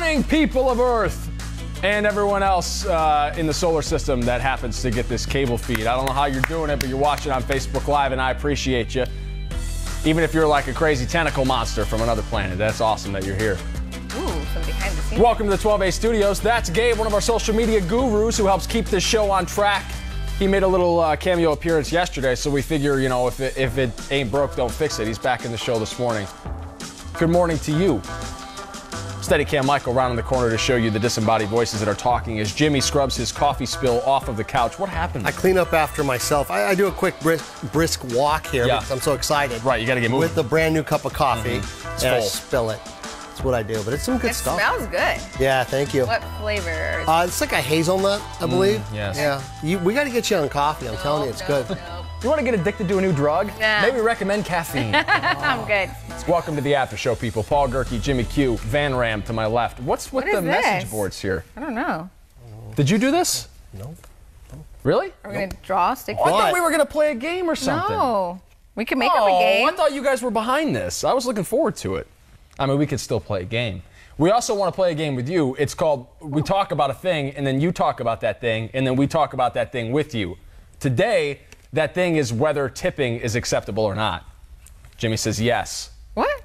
morning, people of Earth and everyone else in the solar system that happens to get this cable feed. I don't know how you're doing it, but you're watching on Facebook Live, and I appreciate you. Even if you're like a crazy tentacle monster from another planet, that's awesome that you're here. Ooh, some behind the scenes. Welcome to the 12A Studios. That's Gabe, one of our social media gurus who helps keep this show on track. He made a little cameo appearance yesterday, so we figure, you know, if it ain't broke, don't fix it. He's back in the show this morning. Good morning to you. Steadicam Michael around in the corner to show you the disembodied voices that are talking as Jimmy scrubs his coffee spill off of the couch. What happened? I clean up after myself. I do a quick brisk walk here because I'm so excited. Right, you got to get moving. With the brand new cup of coffee, and I spill it. That's what I do, but it's some good stuff. It smells good. Yeah, thank you. What flavor? It's like a hazelnut, I believe. Yes. Yeah. We got to get you on coffee. I'm telling you, it's good. You want to get addicted to a new drug? Yeah. Maybe recommend caffeine. I'm good. Welcome to the after show, people. Paul Gerke, Jimmy Q, Van Ram to my left. What's with the message boards here? I don't know. Did you do this? No. Really? Are we going to draw, stick? I thought we were going to play a game or something. No. We can make up a game. I thought you guys were behind this. I was looking forward to it. I mean, we could still play a game. We also want to play a game with you. It's called We Talk About a Thing, and then you talk about that thing, and then we talk about that thing with you. Today, that thing is whether tipping is acceptable or not. Jimmy says yes. What?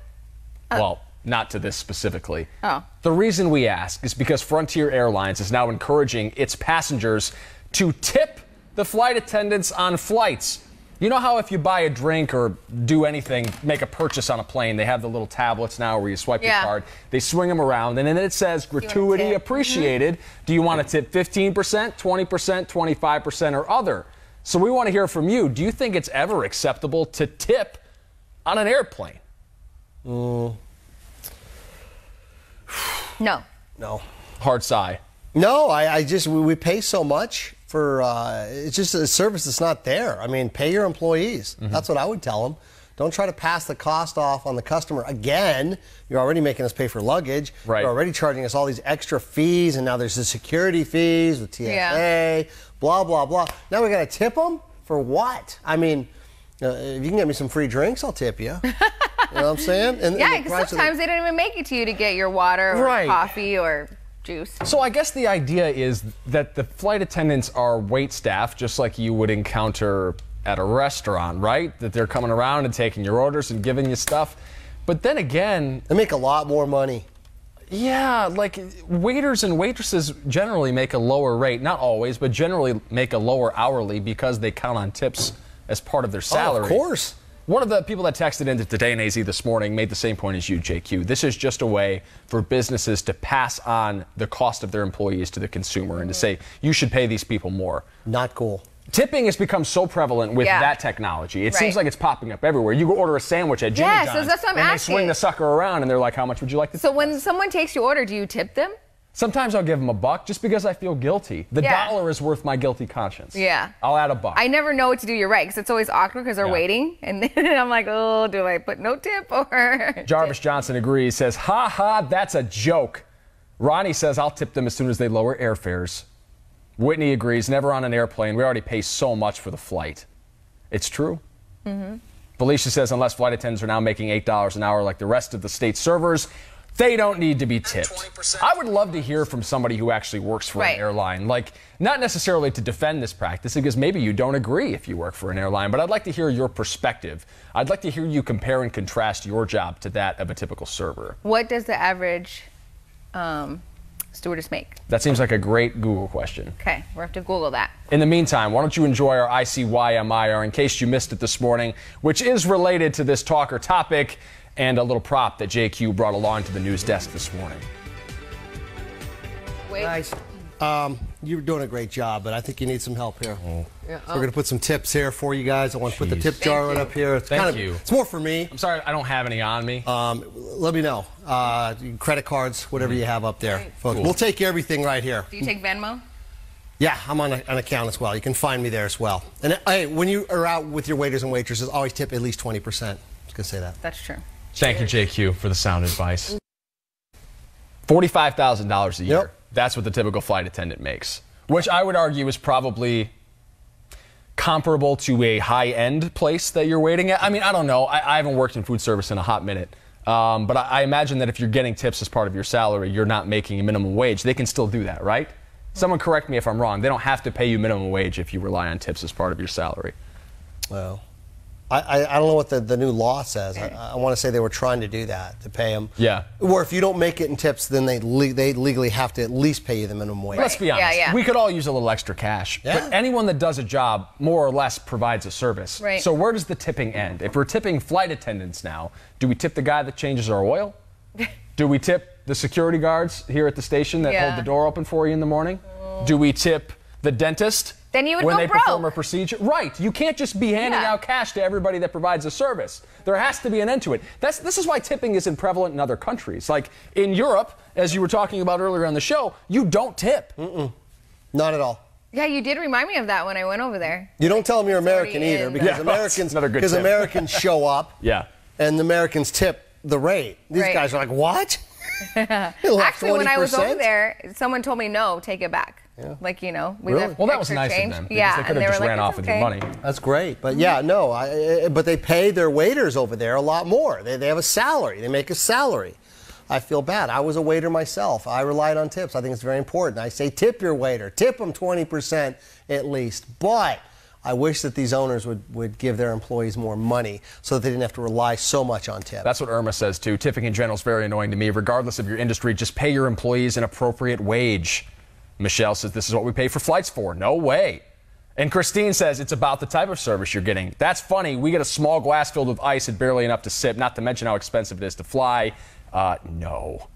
Well, not to this specifically. Oh. The reason we ask is because Frontier Airlines is now encouraging its passengers to tip the flight attendants on flights. You know how if you buy a drink or do anything, make a purchase on a plane, they have the little tablets now where you swipe your card, they swing them around, and then it says gratuity appreciated. Do you want to tip 15%, 20%, 25%, or other? So we want to hear from you. Do you think it's ever acceptable to tip on an airplane? No. No. Hard sigh. No, we pay so much for, it's just a service that's not there. I mean, pay your employees. That's what I would tell them. Don't try to pass the cost off on the customer again. You're already making us pay for luggage. Right. You're already charging us all these extra fees, and now there's the security fees, the TSA, blah, blah, blah. Now we got to tip them? For what? I mean, if you can get me some free drinks, I'll tip you. You know what I'm saying? And because sometimes they don't even make it to you to get your water or coffee or juice. So I guess the idea is that the flight attendants are wait staff, just like you would encounter at a restaurant, right? That they're coming around and taking your orders and giving you stuff. But then again, they make a lot more money. Yeah, like waiters and waitresses generally make a lower rate. Not always, but generally make a lower hourly because they count on tips as part of their salary. Oh, of course. One of the people that texted into Today in AZ this morning made the same point as you, JQ. This is just a way for businesses to pass on the cost of their employees to the consumer and to say, you should pay these people more. Not cool. Tipping has become so prevalent with that technology. It seems like it's popping up everywhere. You go order a sandwich at Jimmy John's, that's what I'm and asking. they swing the sucker around, and they're like, how much would you like to tip? So when someone takes your order, do you tip them? Sometimes I'll give them $1 just because I feel guilty. The dollar is worth my guilty conscience. Yeah. I'll add $1. I never know what to do. You're right, because it's always awkward because they're waiting. And then I'm like, oh, do I put no tip or... Jarvis Johnson agrees, says, ha ha, that's a joke. Ronnie says, I'll tip them as soon as they lower airfares. Whitney agrees, never on an airplane. We already pay so much for the flight. It's true. Felicia says, unless flight attendants are now making $8 an hour like the rest of the state servers, they don't need to be tipped. I would love to hear from somebody who actually works for an airline. Like, not necessarily to defend this practice, because maybe you don't agree if you work for an airline, but I'd like to hear your perspective. I'd like to hear you compare and contrast your job to that of a typical server. What does the average stewardess make? That seems like a great Google question. Okay, we'll have to Google that. In the meantime, why don't you enjoy our ICYMI, or in case you missed it this morning, which is related to this talk or topic, and a little prop that JQ brought along to the news desk this morning. Nice. You're doing a great job, but I think you need some help here. So we're going to put some tips here for you guys. I want to put the tip jar right up here. It's it's more for me. I'm sorry, I don't have any on me. Let me know. Credit cards, whatever you have up there. Folks, we'll take everything right here. Do you take Venmo? Yeah, I'm on an account as well. You can find me there as well. And hey, when you are out with your waiters and waitresses, always tip at least 20%. I was going to say that. That's true. Thank you, JQ, for the sound advice. $45,000 a year. Yep. That's what the typical flight attendant makes, which I would argue is probably comparable to a high-end place that you're waiting at. I mean, I don't know. I haven't worked in food service in a hot minute. But I imagine that if you're getting tips as part of your salary, you're not making a minimum wage. They can still do that, right? Someone correct me if I'm wrong. They don't have to pay you minimum wage if you rely on tips as part of your salary. Well, I don't know what the new law says. I want to say they were trying to do that, to pay them. Yeah. Or if you don't make it in tips, then they legally have to at least pay you the minimum wage. Let's be honest. Yeah. We could all use a little extra cash. Yeah. But anyone that does a job more or less provides a service. Right. So where does the tipping end? If we're tipping flight attendants now, do we tip the guy that changes our oil? Do we tip the security guards here at the station that hold the door open for you in the morning? Do we tip the dentist? Then you would when go they broke. perform a procedure. Right. You can't just be handing out cash to everybody that provides a service. There has to be an end to it. This is why tipping isn't prevalent in other countries. Like in Europe, as you were talking about earlier on the show, you don't tip. Not at all. Yeah, you did remind me of that when I went over there. You don't tell them you're American already either, in. because Yeah, Americans show up. Yeah. And the Americans tip the rate. These guys are like, what? Actually, when I was over there, someone told me, no, take it back. Yeah. Like, we Really? left Well, that was extra nice change. of them. Because Yeah, they could and have they just were ran like, off with your okay. money. That's great. But yeah, no, but they pay their waiters over there a lot more. They have a salary. They make a salary. I feel bad. I was a waiter myself. I relied on tips. I think it's very important. I say tip your waiter. Tip them 20% at least. But I wish that these owners would give their employees more money so that they didn't have to rely so much on tips. That's what Irma says, too. Tipping in general is very annoying to me. Regardless of your industry, just pay your employees an appropriate wage. Michelle says this is what we pay for flights for. No way. And Christine says it's about the type of service you're getting. That's funny. We get a small glass filled with ice and barely enough to sip, not to mention how expensive it is to fly. No.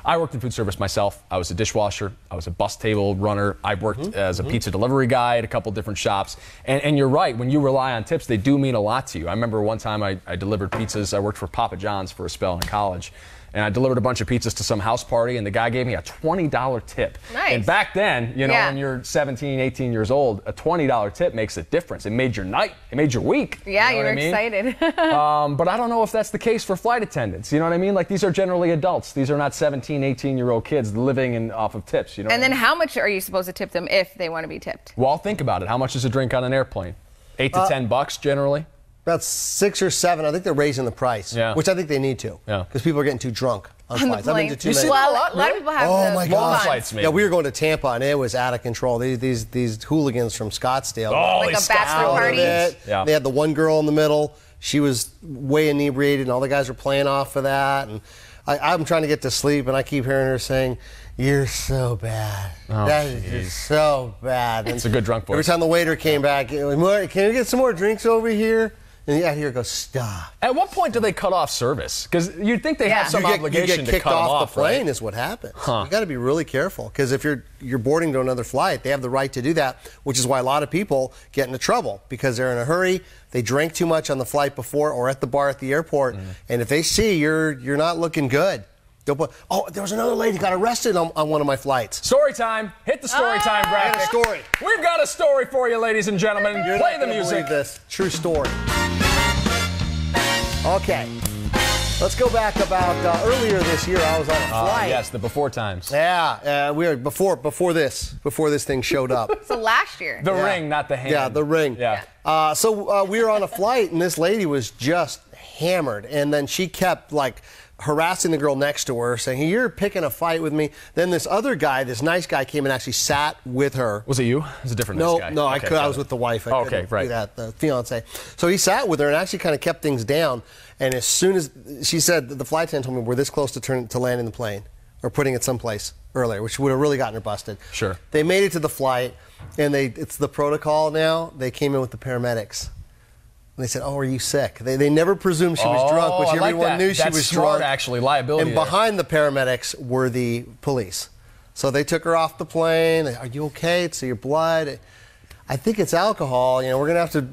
I worked in food service myself. I was a dishwasher. I was a bus table runner. I worked as a pizza delivery guy at a couple different shops. And you're right. When you rely on tips, they do mean a lot to you. I remember one time I delivered pizzas. I worked for Papa John's for a spell in college. And I delivered a bunch of pizzas to some house party, and the guy gave me a $20 tip. Nice. And back then, when you're 17, 18 years old, a $20 tip makes a difference. It made your night. It made your week. Yeah, you you know were what I mean? excited. But I don't know if that's the case for flight attendants. You know what I mean? Like, these are generally adults. These are not 17, 18-year-old kids living off of tips. You know. And then how much are you supposed to tip them if they want to be tipped? Well, think about it. How much is a drink on an airplane? $8 to $10 generally. About 6 or 7. I think they're raising the price, which I think they need to, because people are getting too drunk on flights. I've been to too many. Well, a lot of people have Oh my God! Flights, maybe. Yeah, we were going to Tampa and it was out of control. These hooligans from Scottsdale, like a bachelor party. Yeah. They had the one girl in the middle. She was way inebriated, and all the guys were playing off of that. And I'm trying to get to sleep, and I keep hearing her saying, "You're so bad. That is just so bad." It's a good drunk voice. Every time the waiter came back, "Can we get some more drinks over here?" And I hear her go, "Stop." At what point do they cut off service? Because you'd think they have some obligation you get to kicked cut them off the plane right? is what happens. You got to be really careful, because if you're boarding to another flight, they have the right to do that, which is why a lot of people get into trouble, because they're in a hurry, they drank too much on the flight before or at the bar at the airport, and if they see you're not looking good, they'll put, there was another lady got arrested on one of my flights. Story time. Hit the story time graphic. I got a story. We've got a story for you, ladies and gentlemen. Play the music. Believe this. True story. Okay. Let's go back about earlier this year. I was on a flight. Yes, the before times. Yeah, we were before this thing showed up. So last year. The ring, not the hand. Yeah, the ring. Yeah. So we were on a flight, and this lady was just hammered, and then she kept harassing the girl next to her, saying, "Hey, you're picking a fight with me." Then this other guy, this nice guy, came and actually sat with her. Was it you? It was a different No, nice guy. no, Okay, I was with the wife. I Okay, couldn't right. do that, the fiance. So he sat with her and actually kind of kept things down. And as soon as she said, the flight attendant told me we're this close to landing the plane or putting it someplace earlier, which would have really gotten her busted. Sure. They made it to the flight, and it's the protocol now. They came in with the paramedics. And they said, "Oh, are you sick?" They never presumed she was drunk, which I like everyone that. knew she That's was smart, drunk. actually, liability And there. behind the paramedics were the police. So they took her off the plane. "Are you okay? It's your blood." "I think it's alcohol. We're going to have to,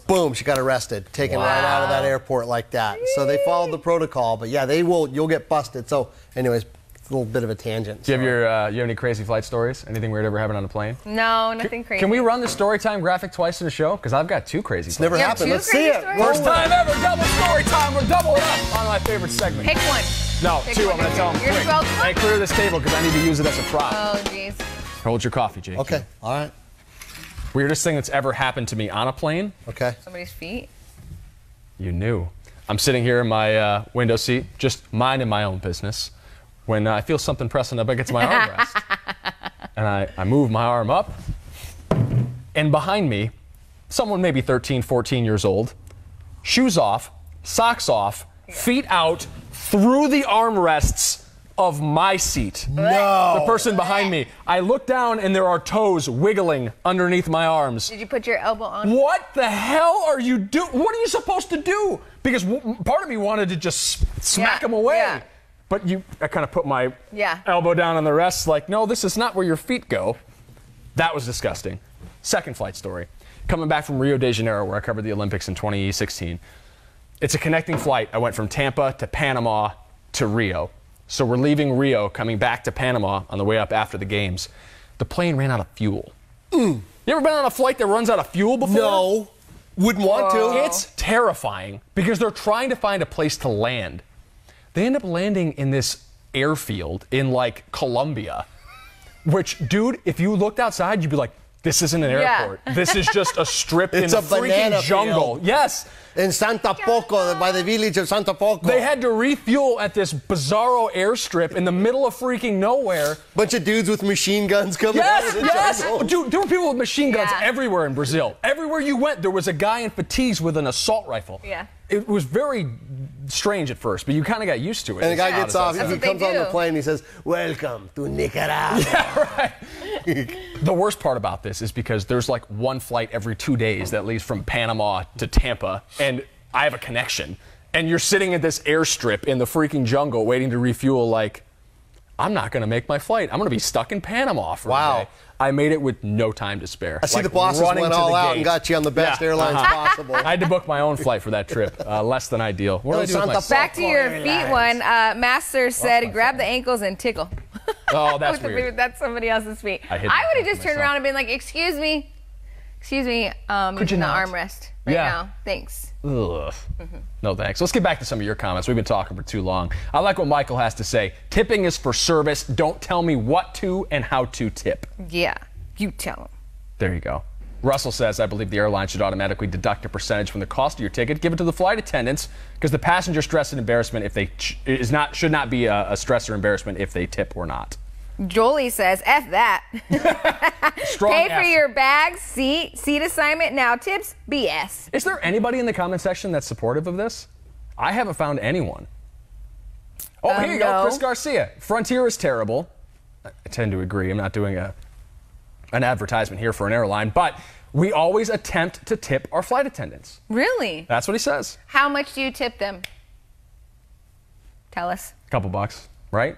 boom, she got arrested, taken right out of that airport like that." So they followed the protocol. But yeah, you'll get busted. So anyways, it's a little bit of a tangent. Do you have any crazy flight stories? Anything weird ever happened on a plane? No, nothing crazy. Can we run the story time graphic twice in a show? Because I've got 2 crazy. Never You have happened. 2 Let's see crazy it. stories? First time ever, double story time. We're doubling up on my favorite segment. Pick one. No, Pick 2. one. I'm going to tell them You're quick. gonna go Hey, clear this table because I need to use it as a prop. Oh, jeez. Hold your coffee, Jake. Okay. All right. Weirdest thing that's ever happened to me on a plane? Okay. Somebody's feet. You knew. I'm sitting here in my window seat, just minding my own business, when I feel something pressing up against my armrest. And I move my arm up, and behind me, someone maybe 13, 14 years old, shoes off, socks off, feet out, through the armrests of my seat. No. The person behind me. I look down, and there are toes wiggling underneath my arms. Did you put your elbow on? What the hell are you doing? What are you supposed to do? Because part of me wanted to just smack him away. Yeah. But I kind of put my elbow down on the rest, like, no, this is not where your feet go. That was disgusting. Second flight story. Coming back from Rio de Janeiro, where I covered the Olympics in 2016. It's a connecting flight. I went from Tampa to Panama to Rio. So we're leaving Rio, coming back to Panama on the way up after the games. The plane ran out of fuel. You ever been on a flight that runs out of fuel before? No. Wouldn't want to. It's terrifying because they're trying to find a place to land. They end up landing in this airfield in, like, Colombia, which, dude, if you looked outside, you'd be like, this isn't an airport. This is just a strip in the freaking jungle. Field. Yes. In Santa Poco, by the village of Santa Poco. They had to refuel at this bizarro airstrip in the middle of freaking nowhere. Bunch of dudes with machine guns coming out of the jungle. Dude, there were people with machine guns everywhere in Brazil. Everywhere you went, there was a guy in fatigues with an assault rifle. Yeah. It was very strange at first, but you kind of got used to it. And the guy gets off, he comes on the plane, and he says, "Welcome to Nicaragua." Yeah, right. The worst part about this is because there's like one flight every 2 days that leaves from Panama to Tampa, and I have a connection. And you're sitting at this airstrip in the freaking jungle waiting to refuel, like, I'm not going to make my flight. I'm going to be stuck in Panama for a day. I made it with no time to spare. I see the bosses went all out and got you on the best airlines possible. I had to book my own flight for that trip. Less than ideal. What do I do with myself? Back to your feet one. Master said, grab the ankles and tickle. Oh, that's weird. That's somebody else's feet. I would have just turned around and been like, excuse me, using the armrest right now. Thanks. Ugh. No thanks. Let's get back to some of your comments. We've been talking for too long. I like what Michael has to say. Tipping is for service. Don't tell me what to and how to tip. Yeah, you tell him. There you go. Russell says, I believe the airline should automatically deduct a percentage from the cost of your ticket, give it to the flight attendants, because the passenger stress and embarrassment if they should not be a stress or embarrassment if they tip or not. Jolie says, F that. Strong Pay F. for your bags, seat assignment, now tips, BS. Is there anybody in the comment section that's supportive of this? I haven't found anyone. Oh, here you go, Chris Garcia. Frontier is terrible. I tend to agree. I'm not doing an advertisement here for an airline, but we always attempt to tip our flight attendants. Really? That's what he says. How much do you tip them? Tell us. A couple bucks, right?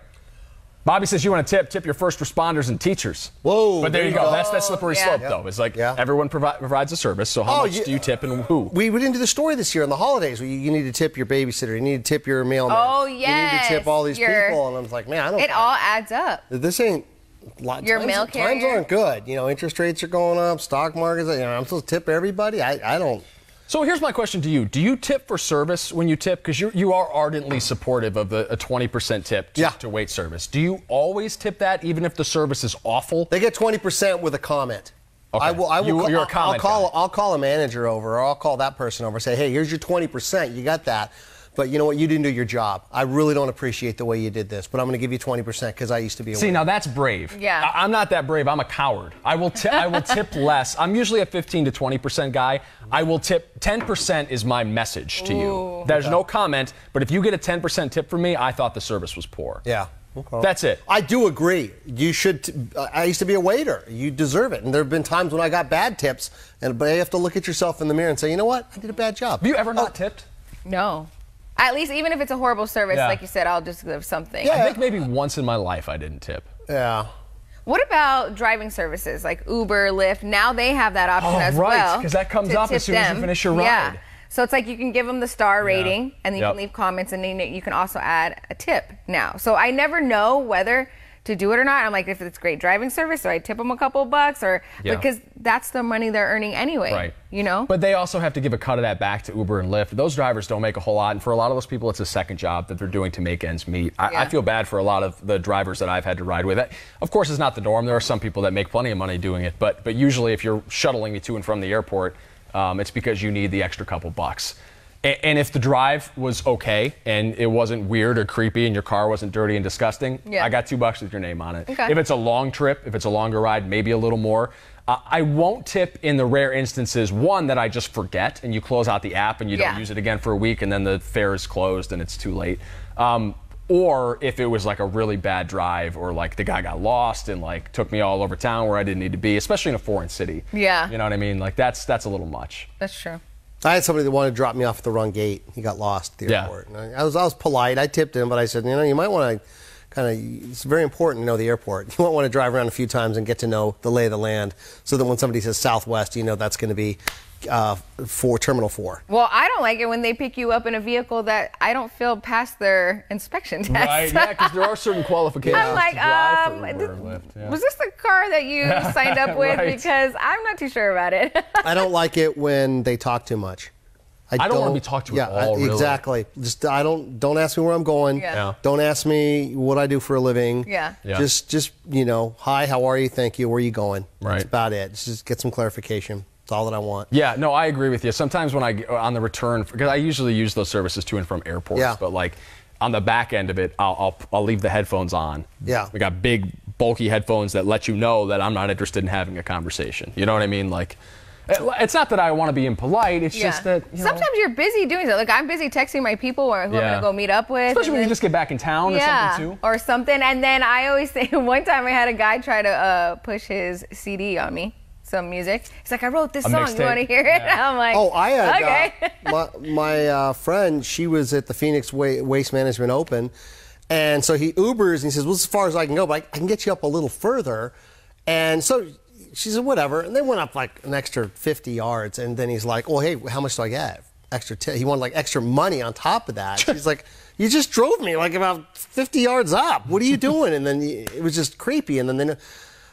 Bobby says you want to tip your first responders and teachers. Whoa. But there you go. That's that slippery slope, though. It's like everyone provides a service, so how much do you tip and who? We didn't do the story this year on the holidays. You need to tip your babysitter. You need to tip your mailman. Oh, yes. You need to tip all these people. And I was like, man, I don't. It all adds up. This ain't. Your mail carrier? Times aren't good. You know, interest rates are going up, stock markets. You know, I'm supposed to tip everybody. I don't. So here's my question to you. Do you tip for service when you tip? Because you are ardently supportive of a 20% tip to wait service. Do you always tip that even if the service is awful? They get 20% with a comment. Okay. You're a comment guy. I'll call a manager over, or I'll call that person over and say, hey, here's your 20%. You got that. But you know what? You didn't do your job. I really don't appreciate the way you did this, but I'm going to give you 20% because I used to be a See, now that's brave. Yeah. I'm not that brave. I'm a coward. I will tip less. I'm usually a 15 to 20% guy. I will tip 10% is my message to you. There's no comment, but if you get a 10% tip from me, I thought the service was poor. Yeah. Okay. That's it. I do agree. You should. I used to be a waiter. You deserve it. And there have been times when I got bad tips, but you have to look at yourself in the mirror and say, you know what? I did a bad job. Have you ever not tipped? No. At least, even if it's a horrible service, like you said, I'll just give something. I think maybe once in my life I didn't tip. Yeah. What about driving services like Uber, Lyft? Now they have that option as well. Right, because that comes up as soon as you finish your ride. Yeah. So it's like you can give them the star rating, and then you can leave comments, and then you can also add a tip now. So I never know whether to do it or not. I'm like, if it's great driving service, so I tip them a couple bucks, or because that's the money they're earning anyway. Right. You know. But they also have to give a cut of that back to Uber and Lyft. Those drivers don't make a whole lot, and for a lot of those people, it's a second job that they're doing to make ends meet. I feel bad for a lot of the drivers that I've had to ride with. Of course, it's not the norm. There are some people that make plenty of money doing it, but usually, if you're shuttling me to and from the airport, it's because you need the extra couple bucks. And if the drive was okay and it wasn't weird or creepy and your car wasn't dirty and disgusting, I got $2 with your name on it. Okay. If it's a long trip, if it's a longer ride, maybe a little more. I won't tip in the rare instances, one, that I just forget and you close out the app and you don't use it again for a week and then the fare is closed and it's too late. Or if it was like a really bad drive or like the guy got lost and like took me all over town where I didn't need to be, especially in a foreign city. Yeah. You know what I mean? Like that's a little much. That's true. I had somebody that wanted to drop me off at the wrong gate. He got lost at the airport. And I was polite. I tipped him, but I said, you might want to it's very important to know the airport. You might want to drive around a few times and get to know the lay of the land so that when somebody says Southwest, that's going to be for Terminal 4. Well, I don't like it when they pick you up in a vehicle that I don't feel passed their inspection test. Right, yeah, because there are certain qualifications I'm like, to drive for Uber and Lyft. Yeah. Was this the car that you signed up with? Right. Because I'm not too sure about it. I don't like it when they talk too much. I don't want to be talked to at all, really. Exactly. Just don't ask me where I'm going. Yeah. Don't ask me what I do for a living. Yeah. Just hi, how are you? Thank you. Where are you going? Right. That's about it. Just get some clarification. That's all that I want. Yeah, no, I agree with you. Sometimes when on the return, because I usually use those services to and from airports, but like on the back end of it, I'll leave the headphones on. Yeah. We got big, bulky headphones that let you know that I'm not interested in having a conversation. You know what I mean? Like, it's not that I want to be impolite. It's just that sometimes you're busy doing that. Like I'm busy texting my people who I'm going to go meet up with. Especially when you just get back in town or something too. Or something. And then I always say, one time I had a guy try to push his CD on me, some music. He's like, I wrote this song. You want to hear it? Yeah. I'm like, I had okay. my friend. She was at the Phoenix Waste Management Open, and so he Ubers and he says, well, as far as I can go, but I can get you up a little further. And so she said, whatever. And they went up like an extra 50 yards. And then he's like, well, hey, how much do I get? He wanted like extra money on top of that. She's like, you just drove me like about 50 yards up. What are you doing? And then it was just creepy. And then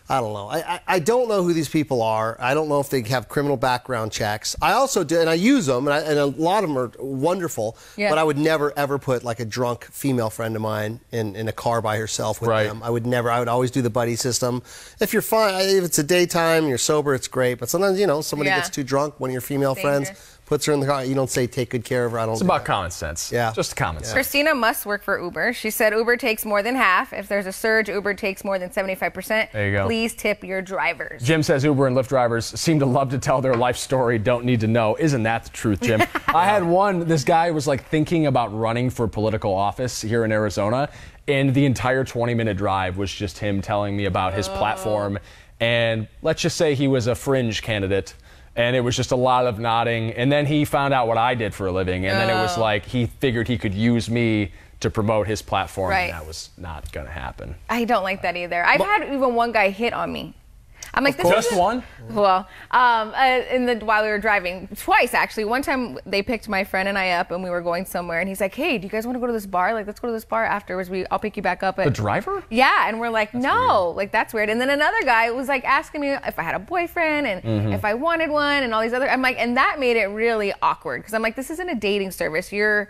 I don't know. I don't know who these people are. I don't know if they have criminal background checks. I also do, and I use them, and a lot of them are wonderful, but I would never, ever put like a drunk female friend of mine in a car by herself with them. I would always do the buddy system. If you're fine, if it's a daytime, you're sober, it's great. But sometimes, somebody gets too drunk, one of your female friends puts her in the car. You don't say take good care of her. It's about common sense. Yeah. Just common sense. Christina must work for Uber. She said Uber takes more than half. If there's a surge, Uber takes more than 75%. There you go. Please tip your drivers. Jim says Uber and Lyft drivers seem to love to tell their life story, don't need to know. Isn't that the truth, Jim? I had this guy was like thinking about running for political office here in Arizona, and the entire 20-minute drive was just him telling me about his platform. And let's just say he was a fringe candidate. And it was just a lot of nodding. And then he found out what I did for a living. And then it was like he figured he could use me to promote his platform. And that was not going to happen. I don't like that either. I've had even one guy hit on me. I'm like, just one? Well, while we were driving, twice actually. One time they picked my friend and I up, and we were going somewhere, and he's like, "Hey, do you guys want to go to this bar? Like, let's go to this bar afterwards. I'll pick you back up." The driver? Yeah, and we're like, "No, like that's weird." And then another guy was like asking me if I had a boyfriend and if I wanted one, and all these other. I'm like, and that made it really awkward because I'm like, this isn't a dating service. You're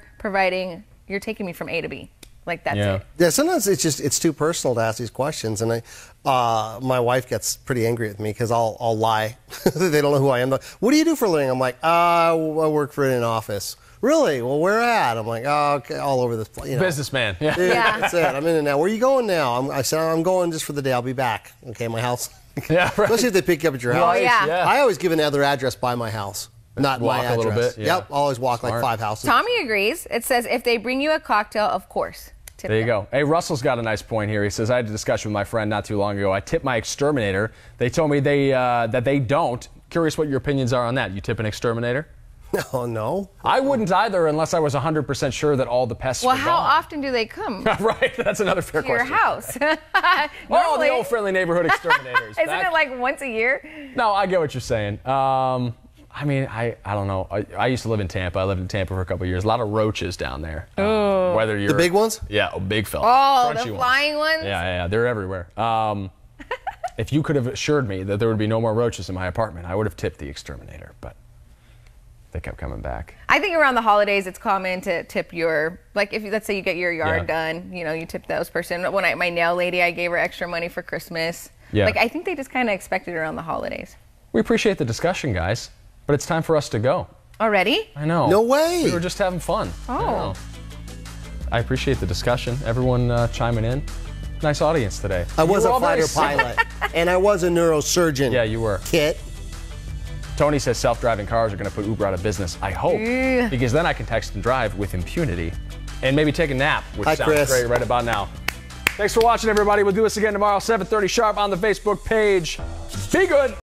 taking me from A to B. Like that's it. Yeah, sometimes it's too personal to ask these questions, and my wife gets pretty angry with me because I'll lie. They don't know who I am. What do you do for a living? I'm like, I work for an office. Really? Well, where at? I'm like, oh, okay, all over the place. Businessman. Yeah. That's it. I'm in it now. Where are you going now? I said, I'm going just for the day. I'll be back. Okay, my house. Yeah, right. Especially if they pick you up at your house. Right, yeah. I always give another address by my house. Not walk my address. a little bit. Yeah. Yep, always walk like 5 houses. Tommy agrees. It says if they bring you a cocktail, of course. There you go. Hey, Russell's got a nice point here. He says, I had a discussion with my friend not too long ago. I tipped my exterminator. They told me that they don't. Curious what your opinions are on that. You tip an exterminator? Oh, no. I wouldn't either unless I was 100% sure that all the pests were gone. Well, how often do they come? Right, that's another fair question. Your house. Oh, the old friendly neighborhood exterminators. Isn't it like once a year? No, I get what you're saying. I mean, I don't know. I used to live in Tampa. I lived in Tampa for a couple of years. A lot of roaches down there. Whether you're the big ones? Yeah, big fella. Oh, Crunchy the flying ones? Yeah, they're everywhere. If you could have assured me that there would be no more roaches in my apartment, I would have tipped the exterminator, but they kept coming back. I think around the holidays, it's common to tip if let's say you get your yard done, you tip those person. When my nail lady, I gave her extra money for Christmas. Yeah. Like, I think they just kind of expect it around the holidays. We appreciate the discussion, guys, but it's time for us to go. Already? I know. No way. We were just having fun. Oh. I appreciate the discussion. Everyone chiming in. Nice audience today. I was You were a all fighter nice. pilot, and I was a neurosurgeon. Yeah, you were. Kit. Tony says self-driving cars are going to put Uber out of business. I hope. Ugh. Because then I can text and drive with impunity. And maybe take a nap, which Hi, sounds Chris. great right about now. Thanks for watching, everybody. We'll do this again tomorrow, 7:30 sharp on the Facebook page. Be good.